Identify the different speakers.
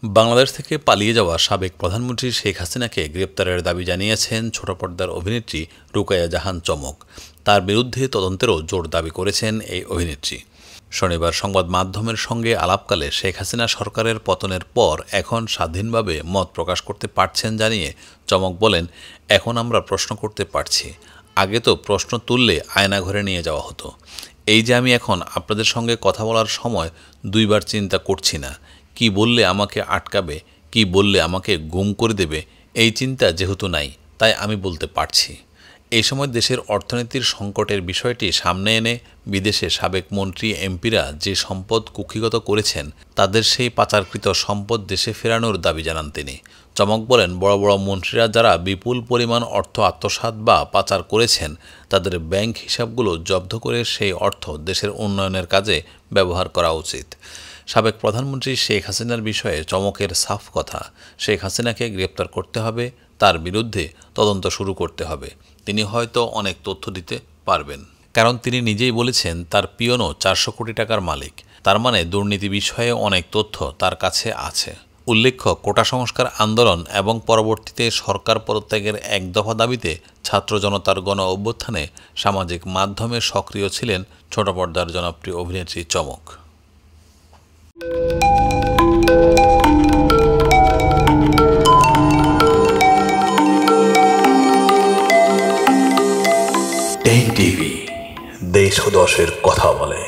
Speaker 1: বাংলাদেশ থেকে পালিয়ে যাওয়া সাবেক প্রধানমন্ত্রী শেখ হাসিনাকে গ্রেপ্তারের দাবি জানিয়েছেন ছোট পর্দার অভিনেত্রী রুকাইয়া জাহান চমক। তার বিরুদ্ধে তদন্তেরও জোর দাবি করেছেন এই অভিনেত্রী। শনিবার সংবাদ মাধ্যমের সঙ্গে আলাপকালে শেখ হাসিনা সরকারের পতনের পর এখন স্বাধীনভাবে মত প্রকাশ করতে পারছেন জানিয়ে চমক বলেন, এখন আমরা প্রশ্ন করতে পারছি, আগে তো প্রশ্ন তুললে আয়নাঘরে নিয়ে যাওয়া হতো। এই যে আমি এখন আপনাদের সঙ্গে কথা বলার সময় দুইবার চিন্তা করছি না, কি বললে আমাকে আটকাবে, কি বললে আমাকে গুম করে দেবে, এই চিন্তা যেহেতু নাই তাই আমি বলতে পারছি। এই সময় দেশের অর্থনীতির সংকটের বিষয়টি সামনে এনে বিদেশে সাবেক মন্ত্রী এমপিরা যে সম্পদ কুক্ষিগত করেছেন তাদের সেই পাচারকৃত সম্পদ দেশে ফেরানোর দাবি জানান তিনি। চমক বলেন, বড় বড় মন্ত্রীরা যারা বিপুল পরিমাণ অর্থ আত্মসাৎ বা পাচার করেছেন তাদের ব্যাংক হিসাবগুলো জব্দ করে সেই অর্থ দেশের উন্নয়নের কাজে ব্যবহার করা উচিত। সাবেক প্রধানমন্ত্রী শেখ হাসিনার বিষয়ে চমকের সাফ কথা, শেখ হাসিনাকে গ্রেপ্তার করতে হবে, তার বিরুদ্ধে তদন্ত শুরু করতে হবে। তিনি হয়তো অনেক তথ্য দিতে পারবেন, কারণ তিনি নিজেই বলেছেন তার পিয়নও 400 কোটি টাকার মালিক। তার মানে দুর্নীতি বিষয়ে অনেক তথ্য তার কাছে আছে। উল্লেখ্য, কোটা সংস্কার আন্দোলন এবং পরবর্তীতে সরকার পদত্যাগের এক দফা দাবিতে ছাত্র জনতার গণ অভ্যুত্থানে সামাজিক মাধ্যমে সক্রিয় ছিলেন ছোট পর্দার জনপ্রিয় অভিনেত্রী চমক। টেক টিভি, দেশ ও দশের কথা বলে।